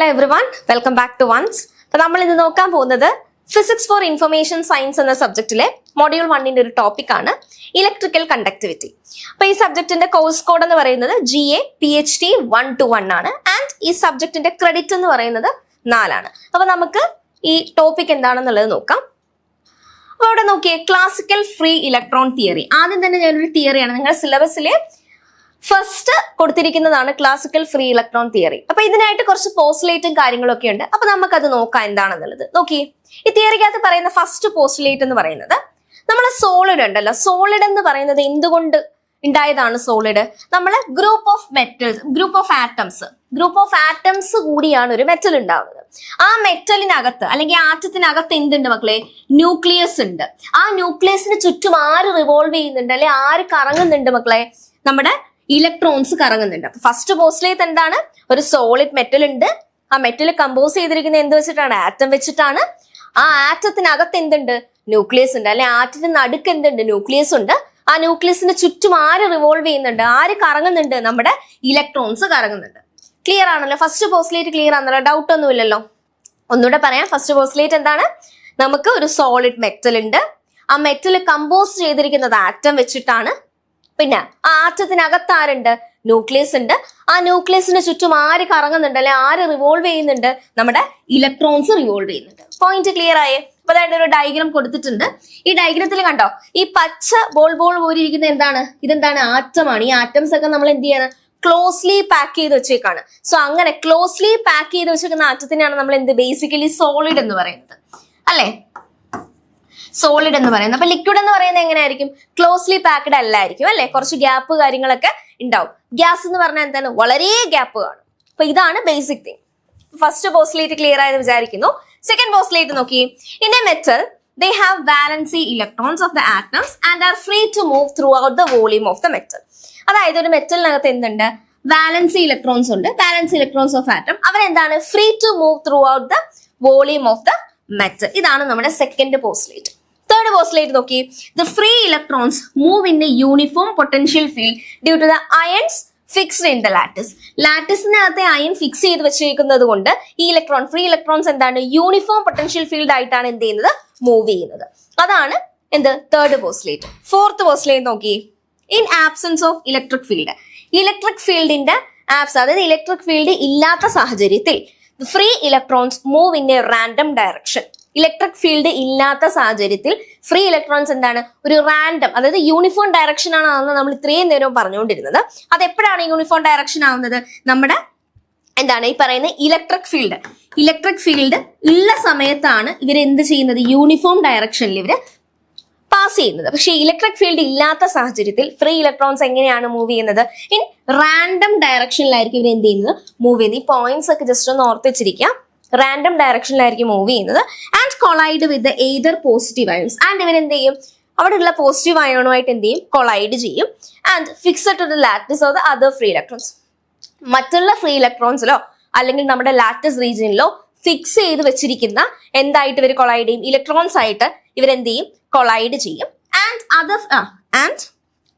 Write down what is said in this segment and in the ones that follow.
Hello everyone, welcome back to once. നമ്മൾ ഇന്ന് നോക്കാൻ പോകുന്നത് ഫിസിക്സ് ഫോർ ഇൻഫർമേഷൻ സയൻസ് എന്ന സബ്ജക്റ്റിലെ മൊഡ്യൂൾ 1ന്റെ ഒരു ടോപ്പിക് ആണ് ഇലക്ട്രിക്കൽ കണ്ടക്ടിവിറ്റി. അപ്പോൾ ഈ സബ്ജക്റ്റിന്റെ കോഴ്സ് കോഡ് എന്ന് പറയുന്നത് GA PhD 121 ആണ് ആൻഡ് ഈ സബ്ജക്റ്റിന്റെ ക്രെഡിറ്റ് എന്ന് പറയുന്നത് 4 ആണ്. അപ്പോൾ നമുക്ക് ഈ ടോപ്പിക് എന്താണെന്നുള്ളത് നോക്കാം. അപ്പോൾ അവിടെ നോക്കിയേ, ക്ലാസിക്കൽ ഫ്രീ ഇലക്ട്രോൺ തിയറി. ആദ്യം തന്നെ ഞാനൊരു തിയറിയാണ്, നിങ്ങളുടെ സിലബസിലെ ഫസ്റ്റ് കൊടുത്തിരിക്കുന്നതാണ് ക്ലാസിക്കൽ ഫ്രീ ഇലക്ട്രോൺ തിയറി. അപ്പൊ ഇതിനായിട്ട് കുറച്ച് പോസ്റ്റുലേറ്റും കാര്യങ്ങളൊക്കെ ഉണ്ട്. അപ്പൊ നമുക്കത് നോക്കാം എന്താണെന്നുള്ളത്. നോക്കി, ഈ തിയറിക്കകത്ത് പറയുന്ന ഫസ്റ്റ് പോസ്റ്റുലേറ്റ് എന്ന് പറയുന്നത് നമ്മളെ സോളിഡ് ഉണ്ടല്ലോ, സോളിഡ് എന്ന് പറയുന്നത് എന്തുകൊണ്ട് ഉണ്ടായതാണ് സോളിഡ്? നമ്മളെ group of metals, group of atoms കൂടിയാണ് ഒരു മെറ്റൽ ഉണ്ടാവുന്നത്. ആ മെറ്റലിനകത്ത് അല്ലെങ്കിൽ ആറ്റത്തിനകത്ത് എന്തുണ്ട് മക്കളെ? ന്യൂക്ലിയസ് ഉണ്ട്. ആ ന്യൂക്ലിയസിന് ചുറ്റും ആര് റിവോൾവ് ചെയ്യുന്നുണ്ട് അല്ലെ ആര് കറങ്ങുന്നുണ്ട് മക്കളെ? നമ്മുടെ ഇലക്ട്രോൺസ് കറങ്ങുന്നുണ്ട്. അപ്പൊ ഫസ്റ്റ് പോസ്റ്റുലേറ്റ് എന്താണ്? ഒരു സോളിഡ് മെറ്റൽ ഉണ്ട്. ആ മെറ്റൽ കമ്പോസ് ചെയ്തിരിക്കുന്നത് എന്ത് വെച്ചിട്ടാണ്? ആറ്റം വെച്ചിട്ടാണ്. ആ ആറ്റത്തിനകത്ത് എന്തുണ്ട്? ന്യൂക്ലിയസ് ഉണ്ട്. അല്ലെ ആറ്റത്തിന് നടുക്ക് എന്തുണ്ട്? ന്യൂക്ലിയസ് ഉണ്ട്. ആ ന്യൂക്ലിയസിന് ചുറ്റും ആര് റിവോൾവ് ചെയ്യുന്നുണ്ട്? ആര് കറങ്ങുന്നുണ്ട്? നമ്മുടെ ഇലക്ട്രോൺസ് കറങ്ങുന്നുണ്ട്. ക്ലിയർ ആണല്ലോ? ഫസ്റ്റ് പോസ്റ്റുലേറ്റ് ക്ലിയർ ആണല്ലോ? ഡൗട്ട് ഒന്നുമില്ലല്ലോ? ഒന്നുകൂടെ പറയാം. ഫസ്റ്റ് പോസ്റ്റുലേറ്റ് എന്താണ്? നമുക്ക് ഒരു സോളിഡ് മെറ്റൽ ഉണ്ട്. ആ മെറ്റൽ കമ്പോസ് ചെയ്തിരിക്കുന്നത് ആറ്റം വെച്ചിട്ടാണ്. പിന്നെ ആ ആറ്റത്തിനകത്ത് ആരുണ്ട്? ന്യൂക്ലിയസ് ഉണ്ട്. ആ ന്യൂക്ലിയസിന് ചുറ്റും ആര് കറങ്ങുന്നുണ്ട് അല്ലെ ആര് റിവോൾവ് ചെയ്യുന്നുണ്ട്? നമ്മുടെ ഇലക്ട്രോൺസ് റിവോൾവ് ചെയ്യുന്നുണ്ട്. പോയിന്റ് ക്ലിയർ ആയേ? അപ്പൊ അതായത് ഒരു ഡയഗ്രാം കൊടുത്തിട്ടുണ്ട്. ഈ ഡയഗ്രത്തിൽ കണ്ടോ, ഈ പച്ച ബോൾ പോലെ ഇരിക്കുന്ന എന്താണ്? ഇതെന്താണ്? ആറ്റമാണ്. ഈ ആറ്റംസ് ഒക്കെ നമ്മൾ എന്ത് ചെയ്യാണ്? ക്ലോസ്ലി പാക്ക് ചെയ്ത് വെച്ചേക്കാണ്. സോ അങ്ങനെ ക്ലോസ്ലി പാക്ക് ചെയ്ത് വെച്ചേക്കുന്ന ആറ്റത്തിനാണ് നമ്മൾ എന്ത് ബേസിക്കലി സോളിഡ് എന്ന് പറയുന്നത് അല്ലെ? സോളിഡ് എന്ന് പറയുന്നത്. അപ്പൊ ലിക്വിഡ് എന്ന് പറയുന്നത് എങ്ങനെയായിരിക്കും? ക്ലോസ്ലി പാക്ഡ് അല്ലായിരിക്കും അല്ലെ? കുറച്ച് ഗ്യാപ്പ് കാര്യങ്ങളൊക്കെ ഉണ്ടാവും. ഗ്യാസ് എന്ന് പറഞ്ഞാൽ എന്താണ്? വളരെ ഗ്യാപ്പ് കാണും. അപ്പൊ ഇതാണ് basic thing. First postulate clear ആയെന്ന് വിചാരിക്കുന്നു. സെക്കൻഡ് പോസ്റ്റുലേറ്റ് നോക്കി. In a metal they have valency electrons of the atoms and are free to move throughout the volume of the metal. അതായത് ഒരു മെറ്റലിനകത്ത് എന്തുണ്ട്? വാലൻസി ഇലക്ട്രോൺസ് ഉണ്ട്. വാലൻസി ഇലക്ട്രോൺസ് ഓഫ് ആറ്റം അവരെന്താണ്? Free to move throughout the volume of the metal. ഇതാണ് നമ്മുടെ second postulate. Third postulate നോക്കി. The free electrons move in a uniform potential field due to the ions fixed in the lattice. ലാറ്റിസിനകത്തെ ion fix ചെയ്ത് വെച്ചിരിക്കുന്നത് കൊണ്ട് ഈ free electrons എന്താണ്? Uniform potential field ആയിട്ടാണ് എന്ത് ചെയ്യുന്നത്? മൂവ് ചെയ്യുന്നത്. അതാണ് എന്ത്? Third postulate. ഫോർത്ത് പോസ്റ്റുലേറ്റ് നോക്കി. In absence of electric field, electric ഫീൽഡിന്റെ അതായത് ഇലക്ട്രിക് ഫീൽഡ് ഇല്ലാത്ത സാഹചര്യത്തിൽ free electrons move in a random direction. Electric field ഇല്ലാത്ത സാഹചര്യത്തിൽ ഫ്രീ ഇലക്ട്രോൺസ് എന്താണ്? ഒരു റാൻഡം, അതായത് യൂണിഫോം ഡയറക്ഷൻ ആണെന്ന് നമ്മൾ ഇത്രയും നേരം പറഞ്ഞുകൊണ്ടിരുന്നത്. അത് എപ്പോഴാണ് യൂണിഫോം ഡയറക്ഷൻ ആവുന്നത്? നമ്മുടെ എന്താണ് ഈ പറയുന്ന ഇലക്ട്രിക് ഫീൽഡ് ഉള്ള സമയത്താണ് ഇവർ എന്ത് ചെയ്യുന്നത്? യൂണിഫോം ഡയറക്ഷനിൽ ഇവര് പാസ് ചെയ്യുന്നത്. പക്ഷേ ഇലക്ട്രിക് ഫീൽഡ് ഇല്ലാത്ത സാഹചര്യത്തിൽ ഫ്രീ ഇലക്ട്രോൺസ് എങ്ങനെയാണ് മൂവ് ചെയ്യുന്നത്? ഇൻ റാൻഡം ഡയറക്ഷനിലായിരിക്കും ഇവർ എന്ത് ചെയ്യുന്നത്? മൂവ് ചെയ്യുന്നത്. ഈ പോയിന്റ്സ് ഒക്കെ ജസ്റ്റ് ഒന്ന് ഓർത്ത് വെച്ചിരിക്കാം. റാൻഡം ഡയറക്ഷനിലായിരിക്കും മൂവ് ചെയ്യുന്നത്. And collide with either positive ions. And ഇവർ എന്ത് ചെയ്യും? അവിടെയുള്ള പോസിറ്റീവ് അയോണുമായിട്ട് എന്ത് ചെയ്യും? കൊളൈഡ് ചെയ്യും. And fixed to the lattice of the other free electrons. മറ്റുള്ള ഫ്രീ ഇലക്ട്രോൺസിലോ അല്ലെങ്കിൽ നമ്മുടെ ലാറ്റിസ് റീജിയനിലോ ഫിക്സ് ചെയ്ത് വെച്ചിരിക്കുന്ന എന്തായിട്ട് ഇവർ കൊളൈഡ് ചെയ്യും? ഇലക്ട്രോൺസ് ആയിട്ട് ഇവരെന്ത് ചെയ്യും? കൊളൈഡ് ചെയ്യും. And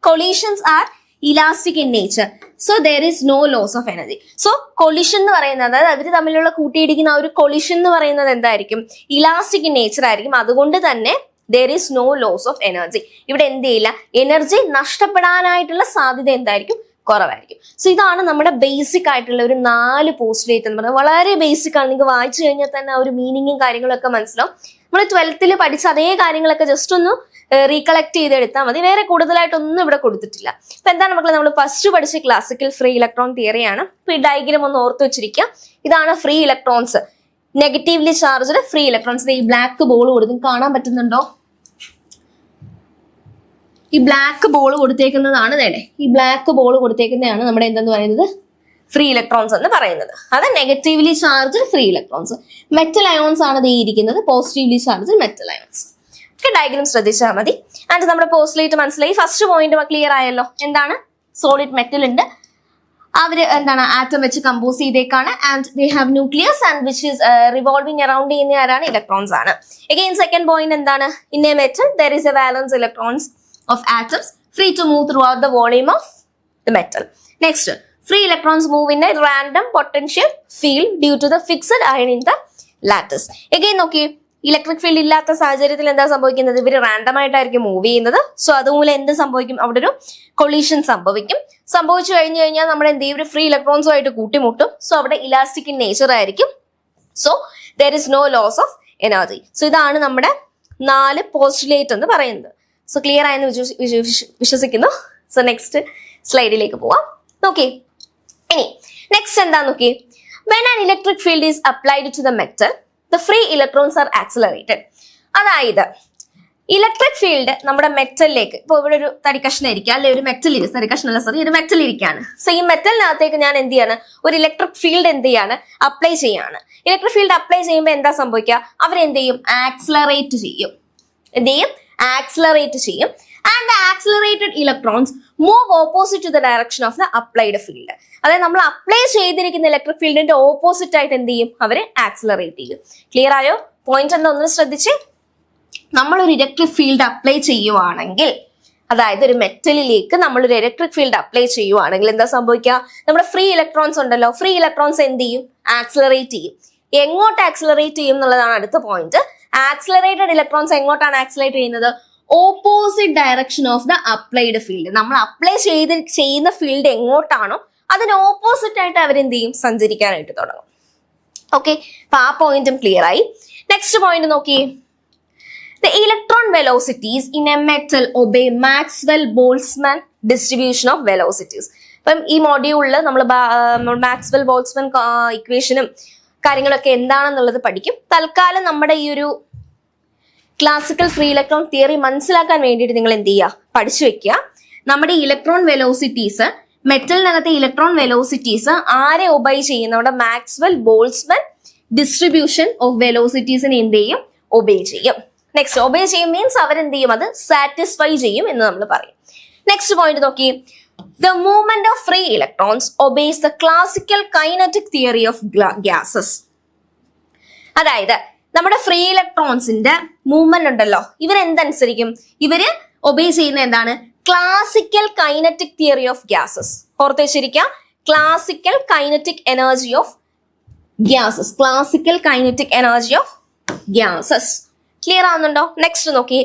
collisions are elastic in nature. So there is no loss of energy. So collision എന്ന് പറയുന്നത്, അതായത് അവർ തമ്മിലുള്ള കൂട്ടിയിടിക്കുന്ന ആ ഒരു കൊളിഷൻ എന്ന് പറയുന്നത് എന്തായിരിക്കും? ഇലാസ്റ്റിക് ഇൻ നേച്ചർ ആയിരിക്കും. അതുകൊണ്ട് തന്നെ there is no loss of energy. ഇവിടെ എന്ത് ചെയ്യില്ല? എനർജി നഷ്ടപ്പെടാനായിട്ടുള്ള സാധ്യത എന്തായിരിക്കും? കുറവായിരിക്കും. സോ ഇതാണ് നമ്മുടെ ബേസിക് ആയിട്ടുള്ള ഒരു 4 പോസ്റ്റുലേറ്റ് എന്ന് പറയുന്നത്. വളരെ ബേസിക് ആണ്. നിങ്ങൾക്ക് വായിച്ചു കഴിഞ്ഞാൽ തന്നെ ആ ഒരു മീനിങ്ങും കാര്യങ്ങളൊക്കെ മനസ്സിലാവും. നമ്മൾ 12th പഠിച്ച അതേ കാര്യങ്ങളൊക്കെ ജസ്റ്റ് ഒന്ന് റീകളക്ട് ചെയ്തെടുത്താൽ മതി. വേറെ കൂടുതലായിട്ടൊന്നും ഇവിടെ കൊടുത്തിട്ടില്ല. അപ്പൊ എന്താണ് മക്കളെ? നമ്മൾ ഫസ്റ്റ് പഠിച്ച ക്ലാസിക്കൽ ഫ്രീ ഇലക്ട്രോൺ തിയറിയാണ്. അപ്പൊ ഈ ഡയഗ്രാം ഒന്ന് ഓർത്ത് വെച്ചിരിക്കുക. ഇതാണ് free electrons, negatively charged free electrons. ഈ ബ്ലാക്ക് ബോൾ കൊടുത്ത് കാണാൻ പറ്റുന്നുണ്ടോ? ഈ ബ്ലാക്ക് ബോൾ കൊടുത്തേക്കുന്നതാണ് നേടെ. ഈ ബ്ലാക്ക് ബോൾ കൊടുത്തേക്കുന്നതാണ് നമ്മുടെ എന്തെന്ന് പറയുന്നത്? ഫ്രീ ഇലക്ട്രോൺസ് എന്ന് പറയുന്നത്. അത് negatively charged free electrons. Metal ions ആണ് ഇത് ഇരിക്കുന്നത്. Positively charged metal ions. ഒക്കെ ഡയഗ്രാം ശ്രദ്ധിച്ചാൽ മതി. ആൻഡ് നമ്മുടെ പോസ്റ്റുലേറ്റ് മനസ്സിലായി. ഫസ്റ്റ് പോയിന്റ് ക്ലിയർ ആയല്ലോ. എന്താണ്? സോളിഡ് മെറ്റൽ ഉണ്ട്. അവര് എന്താണ്? ആറ്റം വെച്ച് കമ്പോസ് ചെയ്തേക്കാണ്. And they have nucleus and which is revolving around ചെയ്യുന്ന ആരാണ്? ഇലക്ട്രോൺസ് ആണ്. അഗെയിൻ സെക്കൻഡ് പോയിന്റ് എന്താണ്? In a metal there is a valence electrons of atoms free to move throughout the volume of the metal. Next, free electrons move in a random potential field due to the fixed ion in the lattice. Again നോക്കി, electric field ഇല്ലാത്ത സാഹചര്യത്തിൽ എന്താ സംഭവിക്കുന്നത്? ഇവർ random ആയിട്ടായിരിക്കും move ചെയ്യുന്നത്. So അതുമൂലം എന്ത് സംഭവിക്കും? അവിടെ ഒരു കൊളീഷൻ സംഭവിക്കും. സംഭവിച്ചു കഴിഞ്ഞു കഴിഞ്ഞാൽ നമ്മൾ എന്ത് ചെയ്യും? ഫ്രീ ഇലക്ട്രോൺസുമായിട്ട് കൂട്ടിമുട്ടും. സോ അവിടെ ഇലാസ്റ്റിക് ഇൻ നേച്ചർ ആയിരിക്കും. So there is no loss of energy. So ഇതാണ് നമ്മുടെ 4 പോസ്റ്റുലേറ്റ് എന്ന് പറയുന്നത്. സോ ക്ലിയർ ആയെന്ന് വിശ്വസിക്കുന്നു. സോ നെക്സ്റ്റ് സ്ലൈഡിലേക്ക് പോവാം. നോക്കി, ഇനി നെക്സ്റ്റ് എന്താ നോക്കി, when an electric field is applied to the metal, the free electrons are accelerated. അതായത് ഇലക്ട്രിക് ഫീൽഡ് നമ്മുടെ മെറ്റലിലേക്ക്, ഇപ്പോൾ ഇവിടെ ഒരു തടിക്കഷ്ണം ഇരിക്കുക, അല്ലെ ഒരു മെറ്റൽ തടിക്കഷ്ണല്ല സോറി, ഒരു മെറ്റൽ ഇരിക്കുകയാണ്. സോ ഈ മെറ്റലിനകത്തേക്ക് ഞാൻ എന്ത് ചെയ്യാണ്? ഒരു ഇലക്ട്രിക് ഫീൽഡ് എന്ത് ചെയ്യാണ്? അപ്ലൈ ചെയ്യാണ്. ഇലക്ട്രിക് ഫീൽഡ് അപ്ലൈ ചെയ്യുമ്പോൾ എന്താ സംഭവിക്കുക? അവരെന്ത് ചെയ്യും? ആക്സിലറേറ്റ് ചെയ്യും. എന്ത് ചെയ്യും? ആക്സിലറേറ്റ് ചെയ്യും. And the accelerated electrons move opposite to the direction of the applied field. അതായത് നമ്മൾ അപ്ലൈ ചെയ്തിരിക്കുന്ന ഇലക്ട്രിക് ഫീൽഡിന്റെ ഓപ്പോസിറ്റ് ആയിട്ട് എന്ത് ചെയ്യും? അവരെ ആക്സിലറേറ്റ് ചെയ്യും. ക്ലിയർ ആയോ? പോയിന്റ് എന്താ ഒന്ന് ശ്രദ്ധിച്ച്. നമ്മളൊരു ഇലക്ട്രിക് ഫീൽഡ് അപ്ലൈ ചെയ്യുവാണെങ്കിൽ, അതായത് ഒരു മെറ്റലിലേക്ക് നമ്മളൊരു ഇലക്ട്രിക് ഫീൽഡ് അപ്ലൈ ചെയ്യുവാണെങ്കിൽ എന്താ സംഭവിക്കുക? നമ്മുടെ ഫ്രീ ഇലക്ട്രോൺസ് ഉണ്ടല്ലോ, ഫ്രീ ഇലക്ട്രോൺസ് എന്ത് ചെയ്യും? ആക്സിലറേറ്റ് ചെയ്യും. എങ്ങോട്ട് ആക്സിലറേറ്റ് ചെയ്യും എന്നുള്ളതാണ് അടുത്ത പോയിന്റ്. ആക്സിലറേറ്റഡ് ഇലക്ട്രോൺസ് എങ്ങോട്ടാണ് ആക്സിലറേറ്റ് ചെയ്യുന്നത്? Opposite direction of the applied field. നമ്മൾ അപ്ലൈ ചെയ്യുന്ന ഫീൽഡ് എങ്ങോട്ടാണോ അതിന് ഓപ്പോസിറ്റ് ആയിട്ട് അവരെന്ത് ചെയ്യും? സഞ്ചരിക്കാനായിട്ട് തുടങ്ങും. ഓക്കെ, അപ്പൊ ആ പോയിന്റും ക്ലിയർ ആയി. നെക്സ്റ്റ് പോയിന്റ് നോക്കി, the electron velocities in a metal obey Maxwell-Boltzmann distribution of velocities. അപ്പം ഈ മോഡ്യൂളിൽ നമ്മൾ മാക്സ്വെൽ ബോൾട്സ്മാൻ ഇക്വേഷനും കാര്യങ്ങളൊക്കെ എന്താണെന്നുള്ളത് പഠിക്കും. തൽക്കാലം നമ്മുടെ ഈ ഒരു ക്ലാസിക്കൽ ഫ്രീ ഇലക്ട്രോൺ തിയറി മനസ്സിലാക്കാൻ വേണ്ടിയിട്ട് നിങ്ങൾ എന്ത് ചെയ്യുക? പഠിച്ചു വെക്കുക. നമ്മുടെ ഇലക്ട്രോൺ വെലോസിറ്റീസ്, മെറ്റലിനകത്തെ ഇലക്ട്രോൺ വെലോസിറ്റീസ് ആരെ ഒബൈ ചെയ്യും? നമ്മുടെ മാക്സ്വെൽ ബോൾട്സ്മാൻ ഡിസ്ട്രിബ്യൂഷൻ ഓഫ് വെലോസിറ്റീസിനെ എന്ത് ചെയ്യും? ഒബേ ചെയ്യും. നെക്സ്റ്റ്, ഒബേ ചെയ്യും മീൻസ് അവരെന്ത് ചെയ്യും? അത് സാറ്റിസ്ഫൈ ചെയ്യും എന്ന് നമ്മൾ പറയും. നെക്സ്റ്റ് പോയിന്റ് നോക്കി, the movement of free electrons obeys the classical kinetic theory of gases. അതായത് നമ്മുടെ ഫ്രീ ഇലക്ട്രോൺസിന്റെ മൂവ്മെന്റ് ഉണ്ടല്ലോ, ഇവരെന്തനുസരിക്കും? ഇവര് ഒബേ ചെയ്യുന്ന എന്താണ്? Classical kinetic theory of gases. ഓർത്ത് വെച്ചിരിക്കുക, classical kinetic energy of gases. Classical kinetic energy of gases. Clear ആവുന്നുണ്ടോ? Next നോക്കി,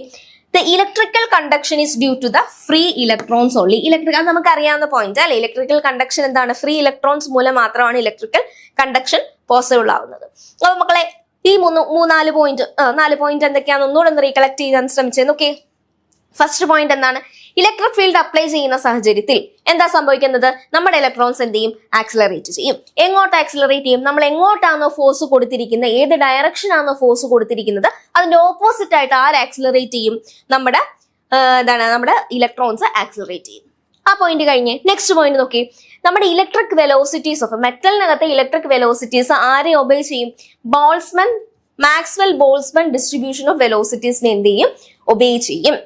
the electrical conduction is due to the free electrons only. അത് നമുക്ക് അറിയാവുന്ന പോയിന്റ് അല്ലെ. ഇലക്ട്രിക്കൽ കണ്ടക്ഷൻ എന്താണ്? ഫ്രീ ഇലക്ട്രോൺസ് മൂലം മാത്രമാണ് ഇലക്ട്രിക്കൽ കണ്ടക്ഷൻ പോസിബിൾ ആവുന്നത്. അപ്പൊ മക്കളെ ഈ 4 പോയിന്റ് എന്തൊക്കെയാണെന്ന് ഒന്നുകൂടെ ഒന്ന് റീകളക്ട് ചെയ്യാൻ ശ്രമിച്ചേ. നോക്കിയേ, ഫസ്റ്റ് പോയിന്റ് എന്താണ്? ഇലക്ട്രിക് ഫീൽഡ് അപ്ലൈ ചെയ്യുന്ന സാഹചര്യത്തിൽ എന്താ സംഭവിക്കുന്നത്? നമ്മുടെ ഇലക്ട്രോൺസ് എന്ത് ചെയ്യും? ആക്സിലറേറ്റ് ചെയ്യും. എങ്ങോട്ട് ആക്സിലറേറ്റ് ചെയ്യും? നമ്മൾ എങ്ങോട്ടാണോ ഫോഴ്സ് കൊടുത്തിരിക്കുന്നത്, ഏത് ഡയറക്ഷൻ ആണോ ഫോഴ്സ് കൊടുത്തിരിക്കുന്നത്, അതിന്റെ ഓപ്പോസിറ്റ് ആയിട്ട് ആര് ആക്സിലറേറ്റ് ചെയ്യും? നമ്മുടെ നമ്മുടെ ഇലക്ട്രോൺസ് ആക്സിലറേറ്റ് ചെയ്യും. ആ പോയിന്റ് കഴിഞ്ഞ് നെക്സ്റ്റ് പോയിന്റ് നോക്കി, നമ്മുടെ ഇലക്ട്രിക് വെലോസിറ്റീസ് ഓഫ് മെറ്റലിനകത്തെ ഇലക്ട്രിക് വെലോസിറ്റീസ് ആരെ ഒബേ ചെയ്യും? മാക്സ്വെൽ ബോൾട്സ്മാൻ ഡിസ്ട്രിബ്യൂഷൻ ഓഫ് വെലോസിറ്റീസിനെ എന്ത് ചെയ്യും? ഒബേ ചെയ്യും.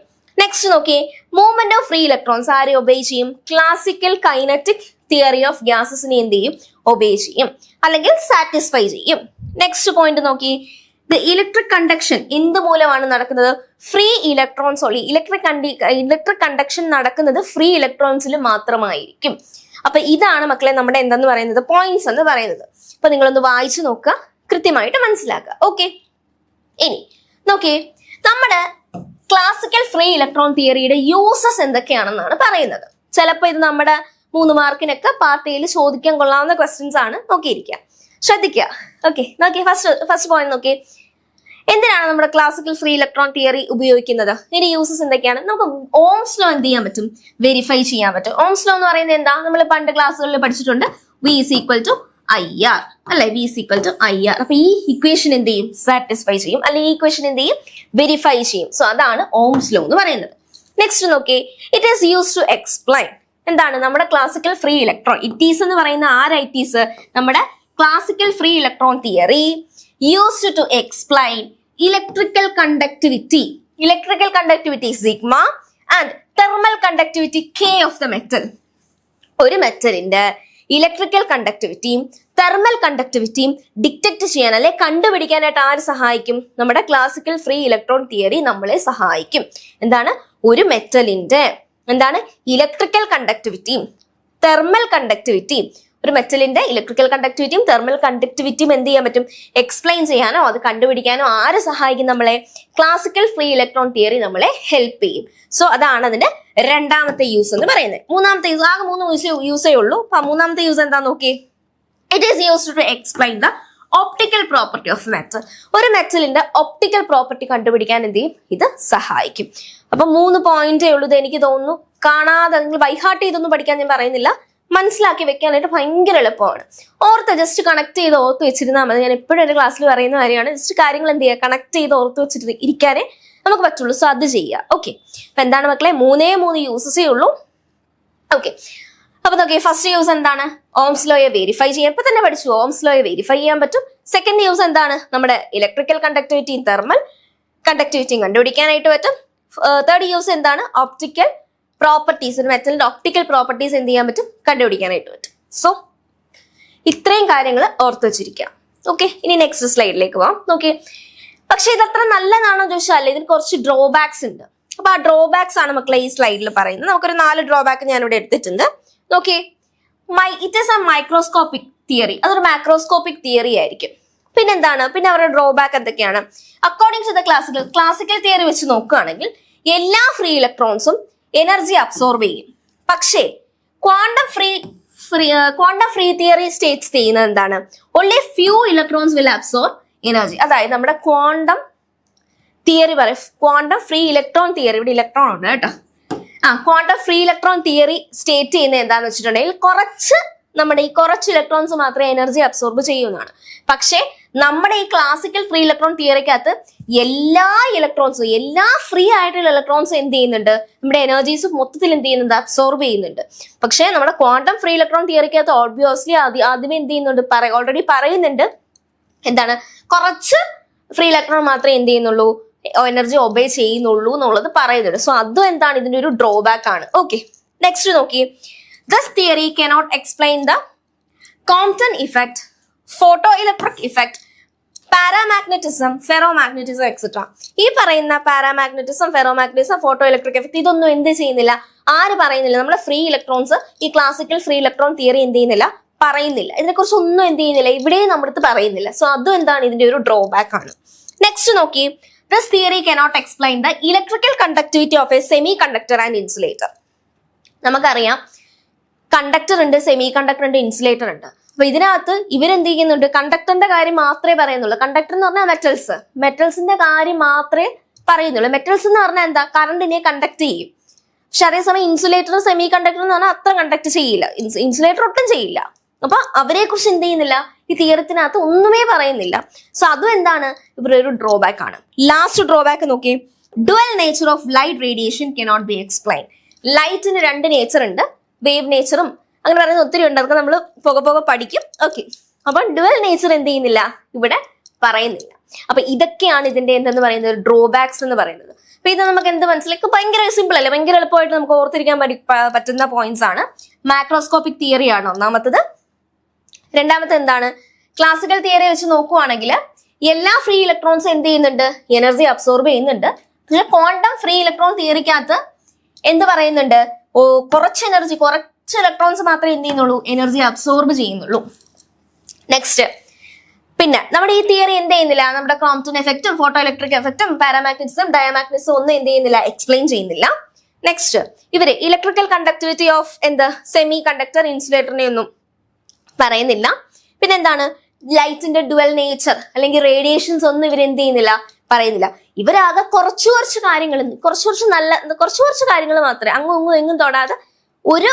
നെക്സ്റ്റ് നോക്കിയേ, മൂവ്മെന്റ് ഓഫ് ഫ്രീ ഇലക്ട്രോൺസ് ആരെ ഒബേ ചെയ്യും? ക്ലാസിക്കൽ കൈനറ്റിക് തിയറി ഓഫ് ഗ്യാസസിനെ എന്ത് ചെയ്യും? ഒബേ ചെയ്യും, അല്ലെങ്കിൽ സാറ്റിസ്ഫൈ ചെയ്യും. നെക്സ്റ്റ് പോയിന്റ് നോക്കി, ദ ഇലക്ട്രിക് കണ്ടക്ഷൻ എന്ത് മൂലമാണ് നടക്കുന്നത്? Free electrons only. Electric conduction നടക്കുന്നത് ഫ്രീ ഇലക്ട്രോൺസിൽ മാത്രമായിരിക്കും. അപ്പൊ ഇതാണ് മക്കളെ നമ്മുടെ എന്തെന്ന് പറയുന്നത്? പോയിന്റ്സ് എന്ന് പറയുന്നത്. അപ്പൊ നിങ്ങളൊന്ന് വായിച്ചു നോക്കുക, കൃത്യമായിട്ട് മനസ്സിലാക്കുക. ഓക്കെ, ഇനി നോക്കിയേ, നമ്മുടെ ക്ലാസിക്കൽ ഫ്രീ ഇലക്ട്രോൺ തിയറിയുടെ യൂസസ് എന്തൊക്കെയാണെന്നാണ് പറയുന്നത്. ചിലപ്പോൾ ഇത് നമ്മുടെ 3 മാർക്കിനൊക്കെ പാർട്ടിയിൽ ചോദിക്കാൻ കൊള്ളാവുന്ന ക്വസ്റ്റ്യൻസ് ആണ്. നോക്കിയിരിക്കുക, ശ്രദ്ധിക്കുക. ഓക്കെ, നോക്കിയേ, ഫസ്റ്റ് പോയിന്റ് നോക്കിയേ, എന്തിനാണ് നമ്മുടെ ക്ലാസിക്കൽ ഫ്രീ ഇലക്ട്രോൺ തിയറി ഉപയോഗിക്കുന്നത്? ഇതിന്റെ യൂസസ് എന്തൊക്കെയാണ്? നമുക്ക് ഓംസ് ലോ എന്ത് ചെയ്യാൻ പറ്റും? വെരിഫൈ ചെയ്യാൻ പറ്റും. ഓംസ് ലോ എന്ന് പറയുന്നത് എന്താ? നമ്മൾ പണ്ട് ക്ലാസ്സുകളിൽ പഠിച്ചിട്ടുണ്ട്. V is equal to IR അല്ലെ? V is equal to IR. അപ്പൊ ഈ ഇക്വേഷൻ എന്ത് ചെയ്യും? സാറ്റിസ്ഫൈ ചെയ്യും, അല്ലെങ്കിൽ ഈ ഇക്വേഷൻ എന്ത് ചെയ്യും? വെരിഫൈ ചെയ്യും. സോ അതാണ് ഓംസ് ലോ എന്ന് പറയുന്നത്. നെക്സ്റ്റ് നോക്കിയേ, it is use to explain. എന്താണ് നമ്മുടെ ക്ലാസിക്കൽ ഫ്രീ ഇലക്ട്രോൺ? ഇറ്റീസ് എന്ന് പറയുന്ന ആരൈറ്റീസ്? നമ്മുടെ classical free electron theory used to explain electrical conductivity sigma and thermal conductivity K of the metal. ഒരു മെറ്റലിന്റെ ഇലക്ട്രിക്കൽ കണ്ടക്ടിവിറ്റിയും തെർമൽ കണ്ടക്ടിവിറ്റിയും ഡിറ്റക്ട് ചെയ്യാൻ അല്ലെ കണ്ടുപിടിക്കാനായിട്ട് ആര് സഹായിക്കും? നമ്മുടെ ക്ലാസിക്കൽ ഫ്രീ ഇലക്ട്രോൺ തിയറി നമ്മളെ സഹായിക്കും. എന്താണ്? ഒരു മെറ്റലിന്റെ ഇലക്ട്രിക്കൽ കണ്ടക്ടിവിറ്റിയും തെർമൽ കണ്ടക്ടിവിറ്റിയും ഒരു മെറ്റലിന്റെ ഇലക്ട്രിക്കൽ കണ്ടക്ടിവിറ്റിയും തെർമൽ കണ്ടക്ടിവിറ്റിയും എന്ത് ചെയ്യാൻ പറ്റും? എക്സ്പ്ലെയിൻ ചെയ്യാനോ അത് കണ്ടുപിടിക്കാനോ ആര് സഹായിക്കും നമ്മളെ? ക്ലാസിക്കൽ ഫ്രീ ഇലക്ട്രോൺ തിയറി നമ്മളെ ഹെൽപ്പ് ചെയ്യും. സോ അതാണ് അതിന്റെ രണ്ടാമത്തെ യൂസ് എന്ന് പറയുന്നത്. മൂന്നാമത്തെ യൂസ്, ആകെ 3 യൂസേ ഉള്ളൂ. അപ്പൊ മൂന്നാമത്തെ യൂസ് എന്താ നോക്കി? It is used to explain the optical property of metal. ഒരു മെറ്റലിന്റെ ഒപ്റ്റിക്കൽ പ്രോപ്പർട്ടി കണ്ടുപിടിക്കാൻ എന്ത് ചെയ്യും? ഇത് സഹായിക്കും. അപ്പൊ 3 പോയിന്റേ ഉള്ളൂ. ഇത് എനിക്ക് തോന്നുന്നു കാണാതെ നിങ്ങൾ ബൈഹാർട്ട് ചെയ്തൊന്നും പഠിക്കാൻ ഞാൻ പറയുന്നില്ല, മനസ്സിലാക്കി വെക്കാനായിട്ട് ഭയങ്കര എളുപ്പമാണ്. ജസ്റ്റ് കണക്ട് ചെയ്ത് ഓർത്ത് വെച്ചിരുന്നാൽ മതി. ഞാൻ എപ്പോഴും എന്റെ ക്ലാസ്സിൽ പറയുന്ന കാര്യമാണ്, ജസ്റ്റ് കാര്യങ്ങൾ എന്ത് ചെയ്യുക, കണക്ട് ചെയ്ത് ഓർത്ത് വെച്ചിട്ട് ഇരിക്കാനേ നമുക്ക് പറ്റുള്ളൂ. സോ അത് ചെയ്യുക. ഓക്കെ, അപ്പൊ എന്താണ് മക്കളെ? 3 യൂസസേ ഉള്ളൂ. ഓക്കെ, അപ്പൊ നോക്കിയേ, ഫസ്റ്റ് യൂസ് എന്താണ്? ഓംസ് ലോയെ വെരിഫൈ ചെയ്യാൻ. ഇപ്പൊ തന്നെ പഠിച്ചു, ഓംസ് ലോയെ വെരിഫൈ ചെയ്യാൻ പറ്റും. സെക്കൻഡ് യൂസ് എന്താണ്? നമ്മുടെ ഇലക്ട്രിക്കൽ കണ്ടക്ടിവിറ്റിയും തെർമൽ കണ്ടക്ടിവിറ്റിയും കണ്ടുപിടിക്കാനായിട്ട് പറ്റും. തേർഡ് യൂസ് എന്താണ്? ഓപ്റ്റിക്കൽ പ്രോപ്പർട്ടീസ്, ഒരു മെറ്റലിന്റെ ഒപ്റ്റിക്കൽ പ്രോപ്പർട്ടീസ് എന്ത് ചെയ്യാൻ പറ്റും? കണ്ടുപിടിക്കാനായിട്ട് പറ്റും. സോ ഇത്രയും കാര്യങ്ങൾ ഓർത്ത് വെച്ചിരിക്കാം. ഓക്കെ, ഇനി നെക്സ്റ്റ് സ്ലൈഡിലേക്ക് പോവാം. നോക്കി, പക്ഷെ ഇതത്ര നല്ലതാണോ ചോദിച്ചാൽ ഇതിന് കുറച്ച് ഡ്രോബാക്സ് ഉണ്ട്. അപ്പൊ ആ ഡ്രോബാക്സ് ആണ് മക്കളെ ഈ സ്ലൈഡിൽ പറയുന്നത്. നമുക്കൊരു 4 ഡ്രോബാക്ക് ഞാനിവിടെ എടുത്തിട്ടുണ്ട്. നോക്കി, it is a microscopic theory. അതൊരു മാക്രോസ്കോപ്പിക് തിയറി ആയിരിക്കും. പിന്നെന്താണ്? പിന്നെ അവരുടെ ഡ്രോബാക്ക് എന്തൊക്കെയാണ്? According to the classical theory വെച്ച് നോക്കുകയാണെങ്കിൽ എല്ലാ ഫ്രീ ഇലക്ട്രോൺസും എനർജി അബ്സോർബ് ചെയ്യും. പക്ഷേ ക്വാണ്ടം ഫ്രീ തിയറി സ്റ്റേറ്റ്സ് ചെയ്യുന്നത് എന്താണ്? Only few electrons will absorb energy. അതായത് നമ്മുടെ ക്വാണ്ടം തിയറി പറയും, ക്വാണ്ടം ഫ്രീ ഇലക്ട്രോൺ തിയറി, ഇവിടെ ഇലക്ട്രോൺ ഉണ്ട് കേട്ടോ. Quantum free electron theory state ചെയ്യുന്നത് എന്താന്ന് വെച്ചിട്ടുണ്ടെങ്കിൽ കുറച്ച് ഇലക്ട്രോൺസ് മാത്രമേ എനർജി അബ്സോർബ് ചെയ്യുന്നതാണ്. പക്ഷേ നമ്മുടെ ഈ ക്ലാസിക്കൽ ഫ്രീ ഇലക്ട്രോൺ തിയറിക്കകത്ത് എല്ലാ ഇലക്ട്രോൺസും, എല്ലാ ഫ്രീ ആയിട്ടുള്ള ഇലക്ട്രോൺസും എന്ത് ചെയ്യുന്നുണ്ട്? നമ്മുടെ എനർജീസ് മൊത്തത്തിൽ എന്ത് ചെയ്യുന്നുണ്ട്? അബ്സോർബ് ചെയ്യുന്നുണ്ട്. പക്ഷേ നമ്മുടെ ക്വാണ്ടം ഫ്രീ ഇലക്ട്രോൺ തിയറിക്കകത്ത് ഓബ്വിയസ്ലി ആദ്യമേ എന്ത് ചെയ്യുന്നുണ്ട്? ഓൾറെഡി പറയുന്നുണ്ട് എന്താണ്? കുറച്ച് ഫ്രീ ഇലക്ട്രോൺ മാത്രമേ എന്ത് ചെയ്യുന്നുള്ളൂ? എനർജി ഒബേ ചെയ്യുന്നുള്ളൂ എന്നുള്ളത് പറയുന്നുണ്ട്. സോ അതും എന്താണ്? ഇതിന്റെ ഒരു ഡ്രോബാക്ക് ആണ്. ഓക്കെ, നെക്സ്റ്റ് നോക്കി, this theory cannot explain the Compton effect, photo electric effect, paramagnetism, ferromagnetism etcetera. ഈ പറയുന്ന paramagnetism, ferromagnetism, photo electric effect ഇതൊന്നും എന്ത് ചെയ്യുന്നില്ല? ആര് പറയുന്നില്ല? നമ്മുടെ ഫ്രീ ഇലക്ട്രോൺസ്, ഈ ക്ലാസിക്കൽ ഫ്രീ ഇലക്ട്രോൺ തിയറി എന്ത് ചെയ്യുന്നില്ല? പറയുന്നില്ല. ഇതിനെക്കുറിച്ച് ഒന്നും എന്ത് ചെയ്യുന്നില്ല, ഇവിടെയും നമ്മുടെ അടുത്ത് പറയുന്നില്ല. സോ അതും എന്താണ്? ഇതിന്റെ ഒരു ഡ്രോബാക്ക് ആണ്. നെക്സ്റ്റ് നോക്കി, this theory cannot explain the electrical conductivity of A semi conductor and insulator. നമുക്കറിയാം, കണ്ടക്ടർ ഉണ്ട്, സെമി കണ്ടക്ടർ ഉണ്ട്, ഇൻസുലേറ്റർ ഉണ്ട്. അപ്പൊ ഇതിനകത്ത് ഇവരെന്ത് ചെയ്യുന്നുണ്ട്? കണ്ടക്ടറിന്റെ കാര്യം മാത്രമേ പറയുന്നുള്ളൂ. കണ്ടക്ടർ എന്ന് പറഞ്ഞാൽ മെറ്റൽസിന്റെ കാര്യം മാത്രമേ പറയുന്നുള്ളൂ. മെറ്റൽസ് എന്ന് പറഞ്ഞാൽ എന്താ? കറണ്ടിനെ കണ്ടക്ട് ചെയ്യും. പക്ഷെ അതേസമയം ഇൻസുലേറ്റർ, സെമി കണ്ടക്ടർ എന്ന് പറഞ്ഞാൽ അത്ര കണ്ടക്ട് ചെയ്യില്ല. ഇൻസുലേറ്റർ ഒട്ടും ചെയ്യില്ല. അപ്പൊ അവരെ കുറിച്ച് എന്ത് ചെയ്യുന്നില്ല? ഈ തിയറത്തിനകത്ത് ഒന്നുമേ പറയുന്നില്ല. സോ അതും എന്താണ്? ഇവരുടെ ഒരു ഡ്രോബാക്ക് ആണ്. ലാസ്റ്റ് ഡ്രോബാക്ക് നോക്കി, dual nature of light radiation cannot be explain. ലൈറ്റിന് 2 നേച്ചർ ഉണ്ട്, വേവ് നേച്ചറും അങ്ങനെ പറയുന്നത് ഒത്തിരി ഉണ്ട്. അതൊക്കെ നമ്മൾ പോകെ പഠിക്കും. ഓക്കെ, അപ്പൊ ഡുവൽ നേച്ചർ എന്ത് ചെയ്യുന്നില്ല? ഇവിടെ പറയുന്നില്ല. അപ്പൊ ഇതൊക്കെയാണ് ഇതിന്റെ എന്തെന്ന് പറയുന്നത്? ഡ്രോബാക്സ് എന്ന് പറയുന്നത്. അപ്പൊ ഇത് നമുക്ക് എന്ത് മനസ്സിലാക്കി? ഭയങ്കര സിമ്പിൾ അല്ലേ? ഭയങ്കര എളുപ്പമായിട്ട് നമുക്ക് ഓർത്തിരിക്കാൻ പറ്റുന്ന പോയിന്റ്സ് ആണ്. മാക്രോസ്കോപ്പിക് തിയറി ആണ് ഒന്നാമത്തത്. രണ്ടാമത്തെ എന്താണ്? ക്ലാസിക്കൽ തിയറി വെച്ച് നോക്കുവാണെങ്കിൽ എല്ലാ ഫ്രീ ഇലക്ട്രോൺസും എന്ത് ചെയ്യുന്നുണ്ട്? എനർജി അബ്സോർബ് ചെയ്യുന്നുണ്ട്. പക്ഷെ ക്വാണ്ടം ഫ്രീ ഇലക്ട്രോൺ തിയറിക്കകത്ത് എന്ത് പറയുന്നുണ്ട്? കുറച്ച് ഇലക്ട്രോൺസ് മാത്രമേ എന്ത് ചെയ്യുന്നുള്ളൂ? എനർജി അബ്സോർബ് ചെയ്യുന്നുള്ളൂ. നെക്സ്റ്റ്, പിന്നെ നമ്മുടെ ഈ തിയറി എന്ത് ചെയ്യുന്നില്ല? നമ്മുടെ ക്രോംപ്റ്റൺ എഫക്റ്റും, ഫോട്ടോ ഇലക്ട്രിക് എഫക്റ്റും, പാരാമാഗ്നറ്റിസം, ഡയമാഗ്നറ്റിസം ഒന്നും എന്ത് ചെയ്യുന്നില്ല? എക്സ്പ്ലെയിൻ ചെയ്യുന്നില്ല. നെക്സ്റ്റ്, ഇവര് electrical conductivity of semiconductor, ഇൻസുലേറ്ററിനെ ഒന്നും പറയുന്നില്ല. പിന്നെ എന്താണ്? ലൈറ്റിന്റെ ഡുവൽ നേച്ചർ അല്ലെങ്കിൽ റേഡിയേഷൻസ് ഒന്നും ഇവർ എന്ത് ചെയ്യുന്നില്ല? പറയുന്നില്ല. ഇവരാകെ കുറച്ച് കാര്യങ്ങൾ മാത്രമേ അങ്ങും എങ്ങും തൊടാതെ ഒരു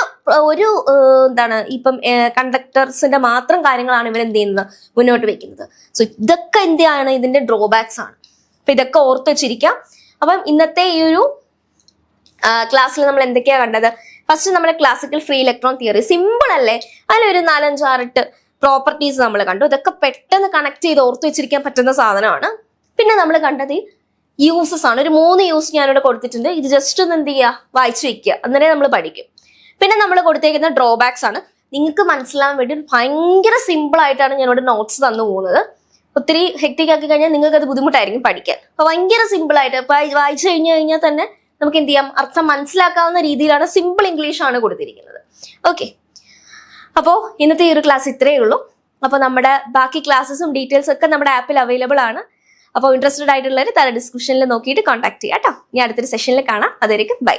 എന്താണ് ഇപ്പം കണ്ടക്ടേഴ്സിന്റെ മാത്രം കാര്യങ്ങളാണ് ഇവരെന്ത് ചെയ്യുന്നത്? മുന്നോട്ട് വെക്കുന്നത്. സോ ഇതൊക്കെ എന്താണ്? ഇതിന്റെ ഡ്രോബാക്സ് ആണ്. അപ്പൊ ഇതൊക്കെ ഓർത്ത് വെച്ചിരിക്കാം. അപ്പം ഇന്നത്തെ ഈ ഒരു ക്ലാസ്സിൽ നമ്മൾ എന്തൊക്കെയാ കണ്ടത്? ഫസ്റ്റ് നമ്മുടെ classical free electron theory simple അല്ലേ? അതിലൊരു 4, 5, 6 പ്രോപ്പർട്ടീസ് നമ്മൾ കണ്ടു. ഇതൊക്കെ പെട്ടെന്ന് കണക്ട് ചെയ്ത് ഓർത്ത് വെച്ചിരിക്കാൻ പറ്റുന്ന സാധനമാണ്. പിന്നെ നമ്മൾ കണ്ടത് യൂസസ് ആണ്. ഒരു 3 യൂസ് ഞാനിവിടെ കൊടുത്തിട്ടുണ്ട്. ഇത് ജസ്റ്റ് ഒന്ന് എന്ത് ചെയ്യുക? വായിച്ചു വെക്കുക, അന്നേരം നമ്മൾ പഠിക്കും. പിന്നെ നമ്മൾ കൊടുത്തേക്കുന്ന ഡ്രോബാക്സ് ആണ്. നിങ്ങൾക്ക് മനസ്സിലാവാൻ വേണ്ടി ഭയങ്കര സിമ്പിൾ ആയിട്ടാണ് ഞാനിവിടെ നോട്ട്സ് തന്നു പോകുന്നത്. ഒത്തിരി ഹെക്ടിക് ആക്കി കഴിഞ്ഞാൽ നിങ്ങൾക്ക് അത് ബുദ്ധിമുട്ടായിരിക്കും പഠിക്കാൻ. അപ്പൊ ഭയങ്കര സിമ്പിൾ ആയിട്ട് വായിച്ചു കഴിഞ്ഞാൽ തന്നെ നമുക്ക് എന്ത് ചെയ്യാം? അർത്ഥം മനസ്സിലാക്കാവുന്ന രീതിയിലാണ്, സിമ്പിൾ ഇംഗ്ലീഷ് ആണ് കൊടുത്തിരിക്കുന്നത്. ഓക്കെ, അപ്പോൾ ഇന്നത്തെ ഈ ഒരു ക്ലാസ് ഇത്രയേ ഉള്ളൂ. അപ്പോൾ നമ്മുടെ ബാക്കി ക്ലാസ്സസും ഡീറ്റെയിൽസും ഒക്കെ നമ്മുടെ ആപ്പിൽ അവൈലബിൾ ആണ്. അപ്പോൾ ഇൻട്രസ്റ്റഡ് ആയിട്ടുള്ളവർ താഴെ ഡിസ്ക്രിപ്ഷനിൽ നോക്കിയിട്ട് കോൺടാക്ട് ചെയ്യാം കേട്ടോ. ഇനി അടുത്തൊരു സെഷനിൽ കാണാം. അതുവരെയ്ക്കും ബൈ.